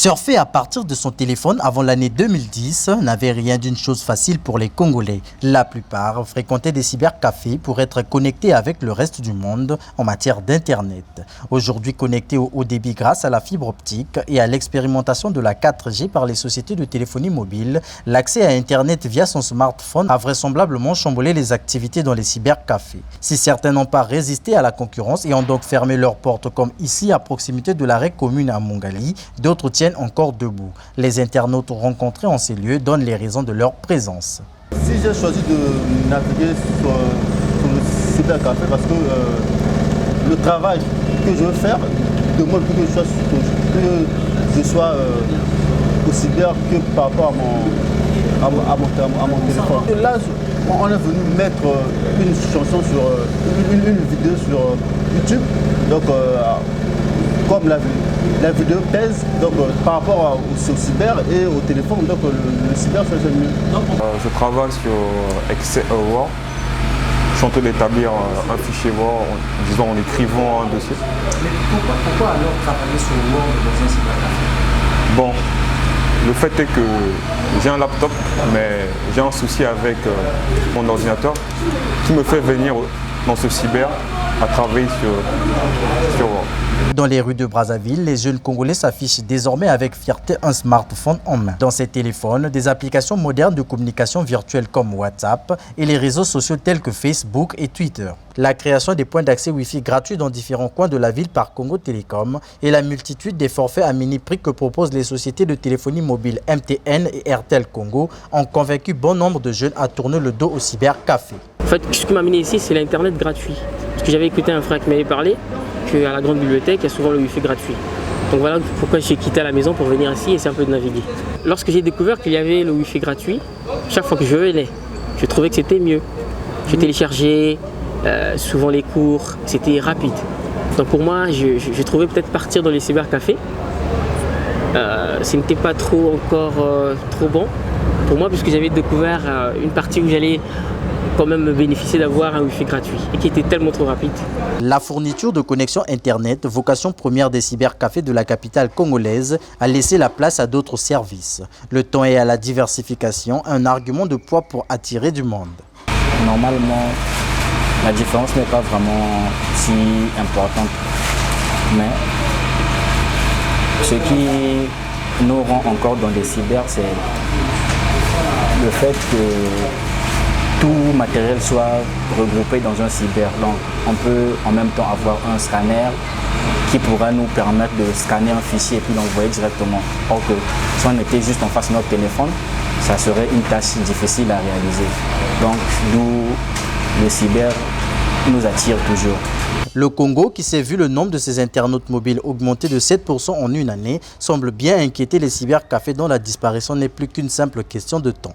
Surfer à partir de son téléphone avant l'année 2010 n'avait rien d'une chose facile pour les Congolais. La plupart fréquentaient des cybercafés pour être connectés avec le reste du monde en matière d'Internet. Aujourd'hui connectés au haut débit grâce à la fibre optique et à l'expérimentation de la 4G par les sociétés de téléphonie mobile, l'accès à Internet via son smartphone a vraisemblablement chamboulé les activités dans les cybercafés. Si certains n'ont pas résisté à la concurrence et ont donc fermé leurs portes comme ici à proximité de l'arrêt commune à Mongali, d'autres tiennent encore debout. Les internautes rencontrés en ces lieux donnent les raisons de leur présence. Si j'ai choisi de naviguer sur le cybercafé parce que le travail que je veux faire demande que je sois au cyber que par rapport à mon téléphone. Et là, on est venu mettre une chanson sur une vidéo sur YouTube. Donc, comme la vidéo pèse donc, par rapport au cyber et au téléphone, donc le cyber c'est mieux. Je travaille sur Excel Word. Je suis en train d'établir un fichier Word, disons en écrivant un dossier. Mais pourquoi alors travailler sur Word dans un cybercafé? Bon, le fait est que j'ai un laptop, mais j'ai un souci avec mon ordinateur qui me fait venir dans ce cyber à travailler sur Word. Dans les rues de Brazzaville, les jeunes Congolais s'affichent désormais avec fierté un smartphone en main. Dans ces téléphones, des applications modernes de communication virtuelle comme WhatsApp et les réseaux sociaux tels que Facebook et Twitter. La création des points d'accès Wi-Fi gratuits dans différents coins de la ville par Congo Télécom et la multitude des forfaits à mini-prix que proposent les sociétés de téléphonie mobile MTN et RTL Congo ont convaincu bon nombre de jeunes à tourner le dos au cybercafé. En fait, ce qui m'a amené ici, c'est l'Internet gratuit. Parce que j'avais écouté un frère qui m'avait parlé qu'à la grande bibliothèque, il y a souvent le Wi-Fi gratuit. Donc voilà pourquoi j'ai quitté la maison pour venir ici et essayer un peu de naviguer. Lorsque j'ai découvert qu'il y avait le Wi-Fi gratuit, chaque fois que je venais, je trouvais que c'était mieux. Je téléchargeais souvent les cours, c'était rapide. Donc pour moi, je trouvais peut-être partir dans les cybercafés. Ce n'était pas trop bon pour moi, puisque j'avais découvert une partie où j'allais quand même me bénéficier d'avoir un Wi-Fi gratuit et qui était tellement trop rapide. La fourniture de connexion Internet, vocation première des cybercafés de la capitale congolaise, a laissé la place à d'autres services. Le temps est à la diversification, un argument de poids pour attirer du monde. Normalement, la différence n'est pas vraiment si importante, mais ce qui nous rend encore dans les cyber, c'est le fait que tout matériel soit regroupé dans un cyber. Donc on peut en même temps avoir un scanner qui pourra nous permettre de scanner un fichier et puis l'envoyer directement. Or que si on était juste en face de notre téléphone, ça serait une tâche difficile à réaliser. Donc d'où le cyber nous attire toujours. Le Congo, qui s'est vu le nombre de ses internautes mobiles augmenter de 7% en une année, semble bien inquiéter les cybercafés dont la disparition n'est plus qu'une simple question de temps.